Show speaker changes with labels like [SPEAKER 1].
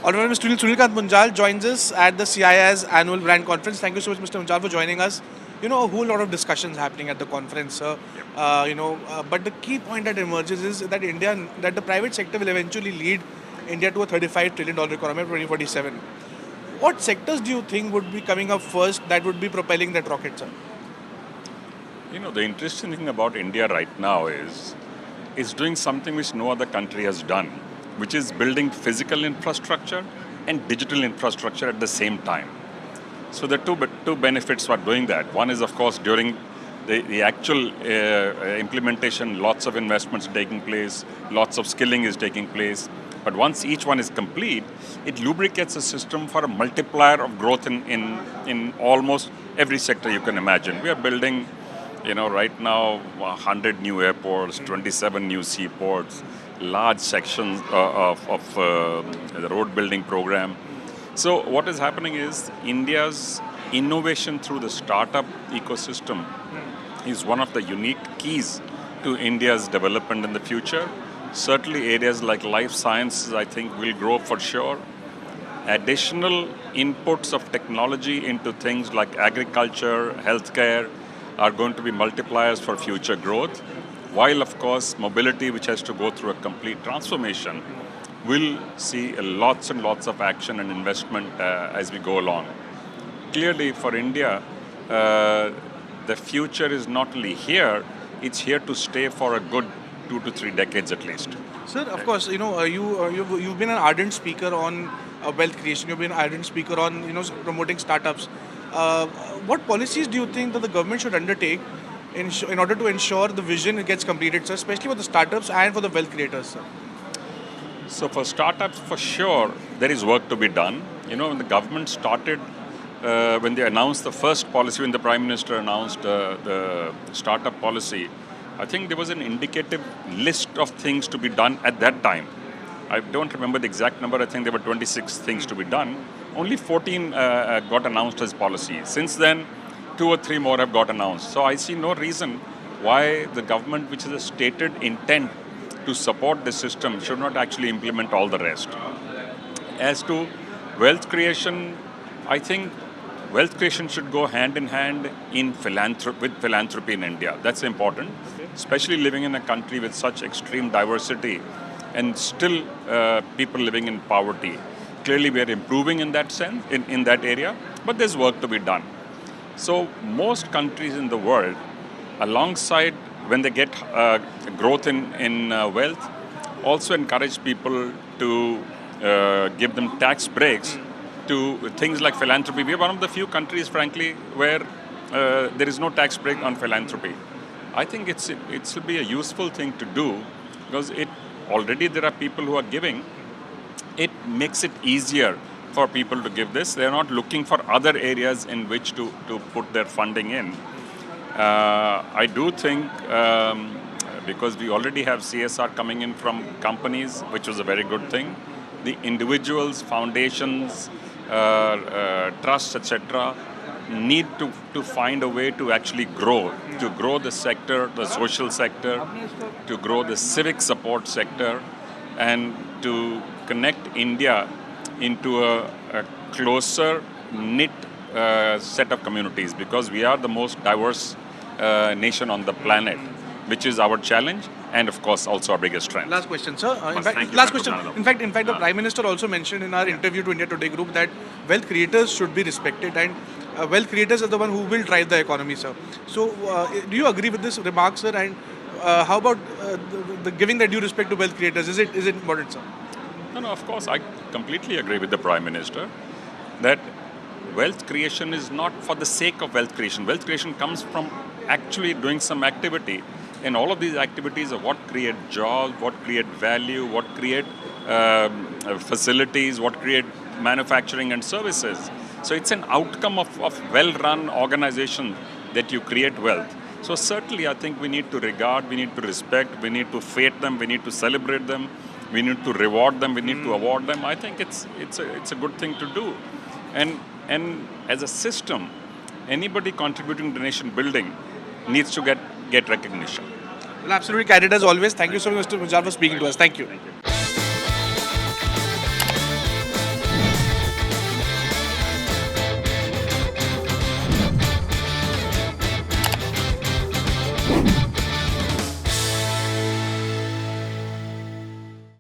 [SPEAKER 1] Honorable Mr. Sunil Kant Munjal joins us at the CII's annual brand conference. Thank you so much, Mr. Munjal, for joining us. A whole lot of discussions happening at the conference, sir. But the key point that emerges is that that the private sector will eventually lead India to a $35 trillion economy by 2047. What sectors do you think would be coming up first that would be propelling that rocket, sir?
[SPEAKER 2] The interesting thing about India right now is it's doing something which no other country has done, which is building physical infrastructure and digital infrastructure at the same time. So the two benefits for doing that. One is, of course, during the actual implementation, lots of investments taking place, lots of skilling is taking place. But once each one is complete, it lubricates a system for a multiplier of growth in almost every sector you can imagine. We are building, right now, 100 new airports, 27 new seaports, large sections of the road building program. So what is happening is India's innovation through the startup ecosystem is one of the unique keys to India's development in the future. Certainly areas like life sciences, I think, will grow for sure. Additional inputs of technology into things like agriculture, healthcare are going to be multipliers for future growth. While, of course, mobility, which has to go through a complete transformation, will see lots and lots of action and investment as we go along. Clearly, for India, the future is not only here, it's here to stay for a good 2 to 3 decades at least.
[SPEAKER 1] Sir, of course, you've been an ardent speaker on wealth creation. You've been an ardent speaker on promoting startups. What policies do you think that the government should undertake in order to ensure the vision gets completed, sir, especially for the startups and for the wealth creators, sir?
[SPEAKER 2] So for startups, for sure, there is work to be done. When the government started, when they announced the first policy, when the Prime Minister announced the startup policy, I think there was an indicative list of things to be done at that time. I don't remember the exact number. I think there were 26 things to be done. Only 14 got announced as policy. Since then, 2 or 3 more have got announced. So I see no reason why the government, which has a stated intent to support the system, should not actually implement all the rest. As to wealth creation, I think wealth creation should go hand in hand with philanthropy in India. That's important, especially living in a country with such extreme diversity and still people living in poverty. Clearly, we are improving in that sense, in that area, but there's work to be done. So most countries in the world, alongside when they get growth in wealth, also encourage people to give them tax breaks to things like philanthropy. We are one of the few countries, frankly, where there is no tax break on philanthropy. I think it will be a useful thing to do because already there are people who are giving. It makes it easier for people to give this. They are not looking for other areas in which to put their funding in. I do think because we already have CSR coming in from companies, which was a very good thing. The individuals, foundations, trusts, etc., need to find a way to actually grow the sector, the social sector, to grow the civic support sector, and to connect India into a closer knit set of communities, because we are the most diverse nation on the planet, which is our challenge and of course also our biggest strength.
[SPEAKER 1] Last question, sir.
[SPEAKER 2] Last
[SPEAKER 1] question. In fact, the Prime Minister also mentioned in our interview to India Today Group that wealth creators should be respected, and wealth creators are the one who will drive the economy, sir. So, do you agree with this remark, sir? And how about the giving the due respect to wealth creators? Is it important, sir?
[SPEAKER 2] No, of course, I completely agree with the Prime Minister that wealth creation is not for the sake of wealth creation. Wealth creation comes from actually doing some activity. And all of these activities are what create jobs, what create value, what create facilities, what create manufacturing and services. So it's an outcome of well-run organization that you create wealth. So certainly I think we need to regard, we need to respect, we need to fete them, we need to celebrate them, we need to reward them, we need to award them. I think it's a good thing to do. And as a system, anybody contributing to nation building needs to get recognition.
[SPEAKER 1] Well, absolutely carried as always. Thank you so much, Mr. Munjal, for speaking to us. Thank you.